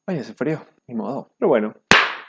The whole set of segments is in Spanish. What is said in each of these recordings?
Ay, hace frío, ni modo. Pero bueno,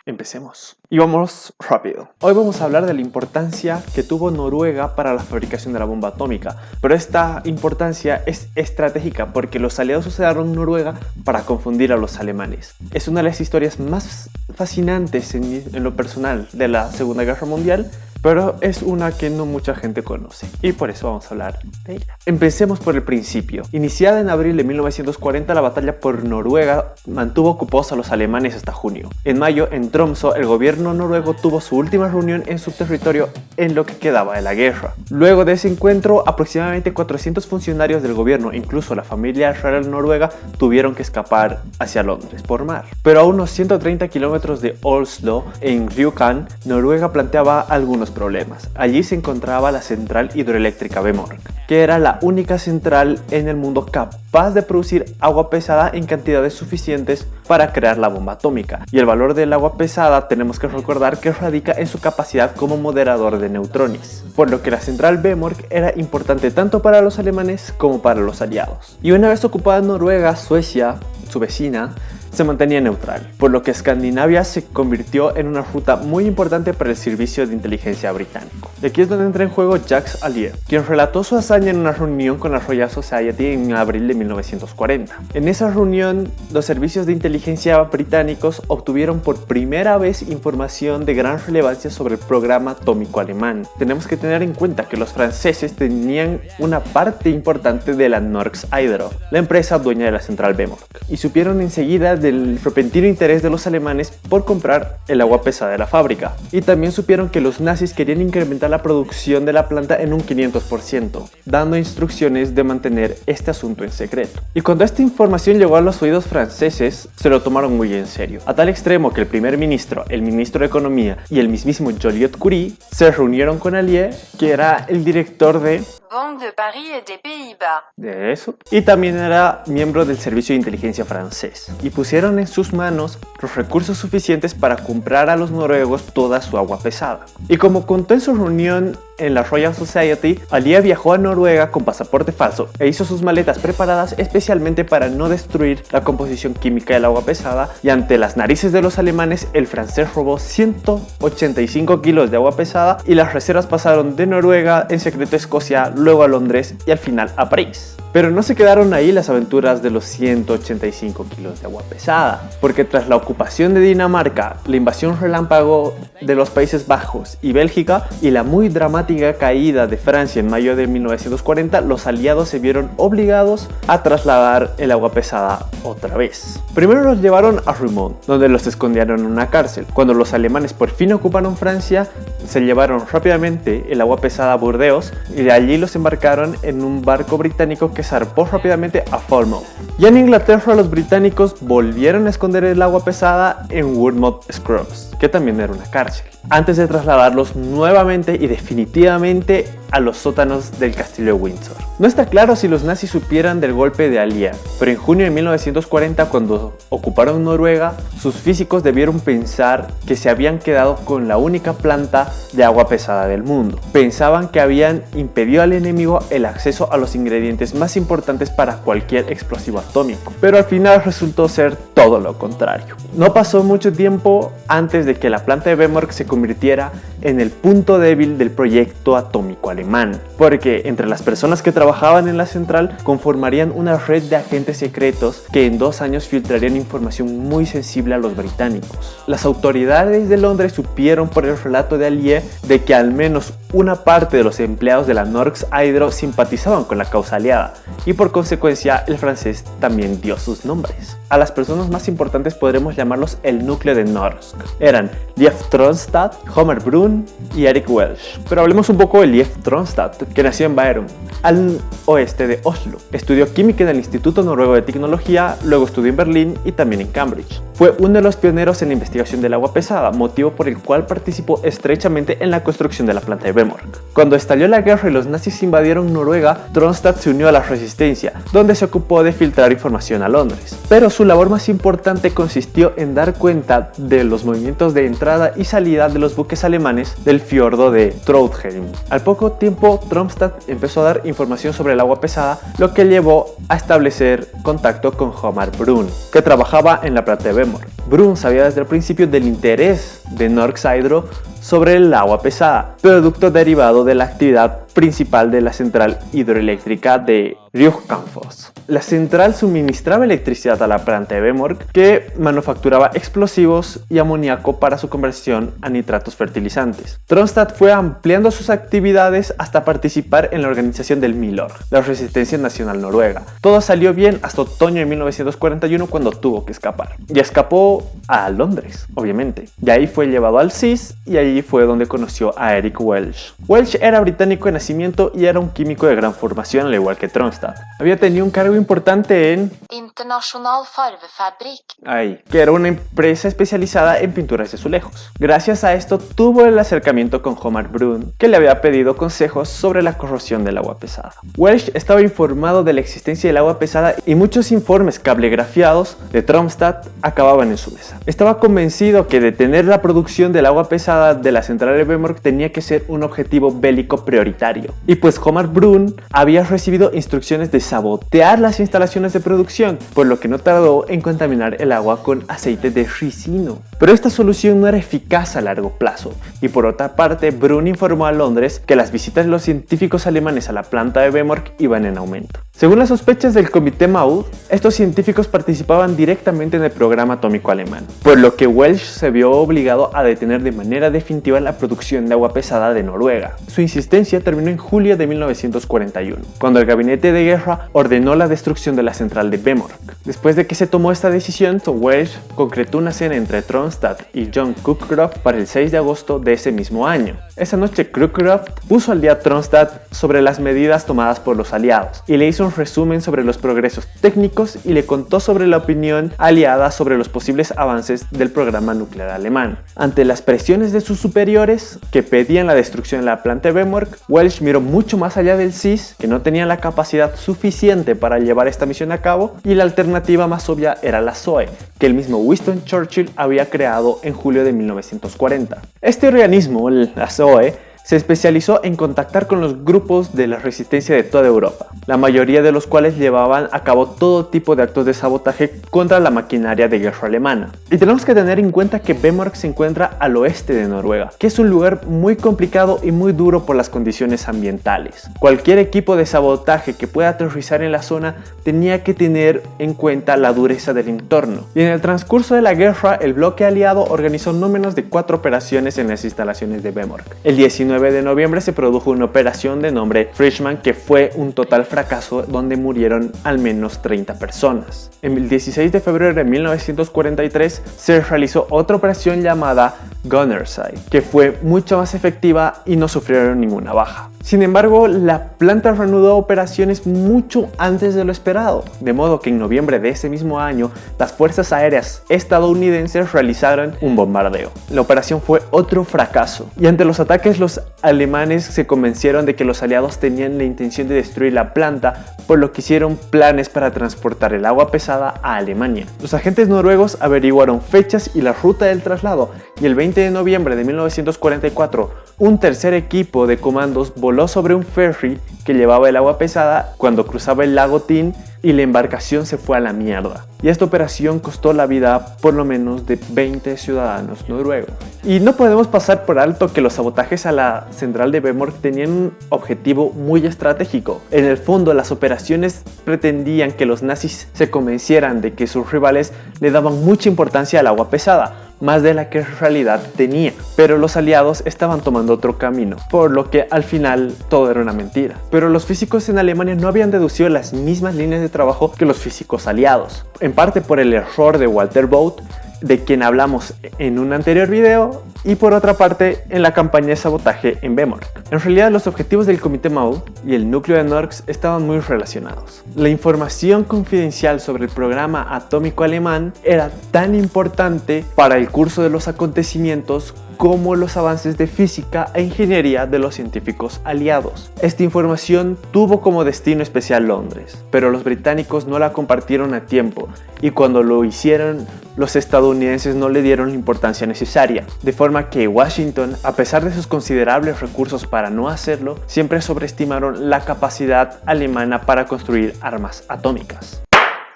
empecemos. Y vamos rápido. Hoy vamos a hablar de la importancia que tuvo Noruega para la fabricación de la bomba atómica. Pero esta importancia es estratégica porque los aliados usaron Noruega para confundir a los alemanes. Es una de las historias más fascinantes en lo personal de la Segunda Guerra Mundial, pero es una que no mucha gente conoce y por eso vamos a hablar de ella. Empecemos por el principio. Iniciada en abril de 1940, la batalla por Noruega mantuvo ocupados a los alemanes hasta junio. En mayo, en Tromsø, el gobierno noruego tuvo su última reunión en su territorio en lo que quedaba de la guerra. Luego de ese encuentro, aproximadamente 400 funcionarios del gobierno, incluso la familia real noruega, tuvieron que escapar hacia Londres por mar. Pero a unos 130 kilómetros de Oslo, en Rjukan, Noruega planteaba algunos problemas. Allí se encontraba la central hidroeléctrica Vemork, que era la única central en el mundo capaz de producir agua pesada en cantidades suficientes para crear la bomba atómica. Y el valor del agua pesada tenemos que recordar que radica en su capacidad como moderador de neutrones, por lo que la central Vemork era importante tanto para los alemanes como para los aliados. Y una vez ocupada Noruega, Suecia, su vecina, se mantenía neutral, por lo que Escandinavia se convirtió en una ruta muy importante para el servicio de inteligencia británico. Y aquí es donde entra en juego Jacques Allier, quien relató su hazaña en una reunión con la Royal Society en abril de 1940. En esa reunión, los servicios de inteligencia británicos obtuvieron por primera vez información de gran relevancia sobre el programa atómico alemán. Tenemos que tener en cuenta que los franceses tenían una parte importante de la Norsk Hydro, la empresa dueña de la central Vemork, y supieron enseguida del repentino interés de los alemanes por comprar el agua pesada de la fábrica. Y también supieron que los nazis querían incrementar la producción de la planta en un 500%, dando instrucciones de mantener este asunto en secreto. Y cuando esta información llegó a los oídos franceses, se lo tomaron muy en serio, a tal extremo que el primer ministro, el ministro de Economía y el mismísimo Joliot-Curie se reunieron con Allier, que era el director de Banque de Paris et des Pays-Bas. De eso. Y también era miembro del servicio de inteligencia francés. Y pusieron en sus manos los recursos suficientes para comprar a los noruegos toda su agua pesada. Y como contó en su reunión en la Royal Society, Allier viajó a Noruega con pasaporte falso e hizo sus maletas preparadas especialmente para no destruir la composición química del agua pesada, y ante las narices de los alemanes, el francés robó 185 kilos de agua pesada y las reservas pasaron de Noruega en secreto a Escocia, luego a Londres y al final a París. Pero no se quedaron ahí las aventuras de los 185 kilos de agua pesada, porque tras la ocupación de Dinamarca, la invasión relámpago de los Países Bajos y Bélgica y la muy dramática caída de Francia en mayo de 1940, los aliados se vieron obligados a trasladar el agua pesada otra vez. Primero los llevaron a Rumont, donde los escondieron en una cárcel. Cuando los alemanes por fin ocuparon Francia, se llevaron rápidamente el agua pesada a Burdeos y de allí los embarcaron en un barco británico que zarpó rápidamente a Falmouth. Ya en Inglaterra, los británicos volvieron a esconder el agua pesada en Woodmouth Scrubs, que también era una cárcel, antes de trasladarlos nuevamente y definitivamente a los sótanos del castillo de Windsor. No está claro si los nazis supieran del golpe de Allier, pero en junio de 1940, cuando ocuparon Noruega, sus físicos debieron pensar que se habían quedado con la única planta de agua pesada del mundo. Pensaban que habían impedido al enemigo el acceso a los ingredientes más importantes para cualquier explosivo atómico, pero al final resultó ser todo lo contrario. No pasó mucho tiempo antes de que la planta de Vemork se convirtiera en el punto débil del proyecto atómico alemán, porque entre las personas que trabajaban en la central conformarían una red de agentes secretos que en 2 años filtrarían información muy sensible a los británicos. Las autoridades de Londres supieron por el relato de Allier de que al menos una parte de los empleados de la Norsk Hydro simpatizaban con la causa aliada, y por consecuencia el francés también dio sus nombres. A las personas más importantes podremos llamarlos el núcleo de Norsk. Eran Leif Tronstad, Homer Brun y Eric Welsh. Pero hablemos un poco de Leif Tronstad, que nació en Bærum, al oeste de Oslo. Estudió química en el Instituto Noruego de Tecnología, luego estudió en Berlín y también en Cambridge. Fue uno de los pioneros en la investigación del agua pesada, motivo por el cual participó estrechamente en la construcción de la planta de Vemork. Cuando estalló la guerra y los nazis invadieron Noruega, Tronstad se unió a la resistencia, donde se ocupó de filtrar información a Londres. Pero su labor más importante importante consistió en dar cuenta de los movimientos de entrada y salida de los buques alemanes del fiordo de Trondheim. Al poco tiempo, Tronstad empezó a dar información sobre el agua pesada, lo que llevó a establecer contacto con Omar Brun, que trabajaba en la planta de Vemork. Brun sabía desde el principio del interés de Norsk Hydro sobre el agua pesada, producto derivado de la actividad principal de la central hidroeléctrica de Rjukanfoss. La central suministraba electricidad a la planta de Vemork, que manufacturaba explosivos y amoníaco para su conversión a nitratos fertilizantes. Tronstad fue ampliando sus actividades hasta participar en la organización del Milorg, la Resistencia Nacional Noruega. Todo salió bien hasta otoño de 1941, cuando tuvo que escapar. Y escapó a Londres, obviamente. Y ahí fue llevado al CIS y ahí fue donde conoció a Eric Welsh. Welsh era británico de nacimiento y era un químico de gran formación, al igual que Tronstad. Había tenido un cargo importante en International Farvefabrik, que era una empresa especializada en pinturas de azulejos. Gracias a esto tuvo el acercamiento con Omar Brun, que le había pedido consejos sobre la corrosión del agua pesada. Welsh estaba informado de la existencia del agua pesada y muchos informes cablegrafiados de Tronstad acababan en su mesa. Estaba convencido que detener la producción del agua pesada de la central de Vemork tenía que ser un objetivo bélico prioritario. Y pues Omar Brun había recibido instrucciones de sabotear las instalaciones de producción, por lo que no tardó en contaminar el agua con aceite de ricino. Pero esta solución no era eficaz a largo plazo, y por otra parte Brun informó a Londres que las visitas de los científicos alemanes a la planta de Vemork iban en aumento. Según las sospechas del Comité Maud, estos científicos participaban directamente en el programa atómico alemán, por lo que Welsh se vio obligado a detener de manera definitiva la producción de agua pesada de Noruega. Su insistencia terminó en julio de 1941, cuando el gabinete de guerra ordenó la destrucción de la central de Vemork. Después de que se tomó esta decisión, Welsh concretó una cena entre Tronstad y John Cockcroft para el 6 de agosto de ese mismo año. Esa noche Cockcroft puso al día a Tronstad sobre las medidas tomadas por los aliados y le hizo un resumen sobre los progresos técnicos y le contó sobre la opinión aliada sobre los posibles avances del programa nuclear alemán. Ante las presiones de sus superiores, que pedían la destrucción de la planta de Vemork, Welsh miró mucho más allá del CIS, que no tenía la capacidad suficiente para llevar esta misión a cabo, y la alternativa más obvia era la SOE, que el mismo Winston Churchill había creado en julio de 1940. Este organismo, la SOE, se especializó en contactar con los grupos de la resistencia de toda Europa, la mayoría de los cuales llevaban a cabo todo tipo de actos de sabotaje contra la maquinaria de guerra alemana. Y tenemos que tener en cuenta que Vemork se encuentra al oeste de Noruega, que es un lugar muy complicado y muy duro por las condiciones ambientales. Cualquier equipo de sabotaje que pueda aterrizar en la zona tenía que tener en cuenta la dureza del entorno. Y en el transcurso de la guerra, el bloque aliado organizó no menos de 4 operaciones en las instalaciones de Vemork. El 19 de noviembre se produjo una operación de nombre Frishman, que fue un total fracaso donde murieron al menos 30 personas. El 16 de febrero de 1943 se realizó otra operación llamada Gunnerside, que fue mucho más efectiva y no sufrieron ninguna baja. Sin embargo, la planta reanudó operaciones mucho antes de lo esperado, de modo que en noviembre de ese mismo año las fuerzas aéreas estadounidenses realizaron un bombardeo. La operación fue otro fracaso, y ante los ataques los alemanes se convencieron de que los aliados tenían la intención de destruir la planta, por lo que hicieron planes para transportar el agua pesada a Alemania. Los agentes noruegos averiguaron fechas y la ruta del traslado, y el 20 de noviembre de 1944 un tercer equipo de comandos voló sobre un ferry que llevaba el agua pesada cuando cruzaba el lago Tin, y la embarcación se fue a la mierda. Y esta operación costó la vida por lo menos de 20 ciudadanos noruegos. Y no podemos pasar por alto que los sabotajes a la central de Vemork tenían un objetivo muy estratégico. En el fondo, las operaciones pretendían que los nazis se convencieran de que sus rivales le daban mucha importancia al agua pesada, más de la que en realidad tenía. Pero los aliados estaban tomando otro camino, por lo que al final todo era una mentira. Pero los físicos en Alemania no habían deducido las mismas líneas de trabajo que los físicos aliados, en parte por el error de Walter Boot, de quien hablamos en un anterior video, y por otra parte en la campaña de sabotaje en Vemork. En realidad los objetivos del Comité Mao y el núcleo de NORCS estaban muy relacionados. La información confidencial sobre el programa atómico alemán era tan importante para el curso de los acontecimientos como los avances de física e ingeniería de los científicos aliados. Esta información tuvo como destino especial Londres, pero los británicos no la compartieron a tiempo y cuando lo hicieron, los estadounidenses no le dieron la importancia necesaria, de forma que Washington, a pesar de sus considerables recursos para no hacerlo, siempre sobreestimaron la capacidad alemana para construir armas atómicas.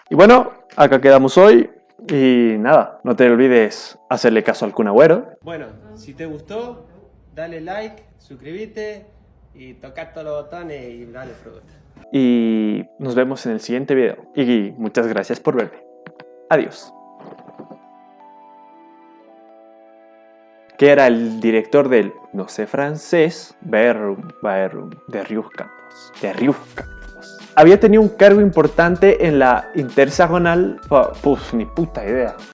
Y bueno, acá quedamos hoy. Y nada, no te olvides hacerle caso al Kun Agüero. Bueno, si te gustó, dale like, suscríbete y toca todos los botones y dale fruta. Y nos vemos en el siguiente video. Y muchas gracias por verme. Adiós. Que era el director del, no sé francés, de Rius Campos. Había tenido un cargo importante en la Interhexagonal, ni puta idea.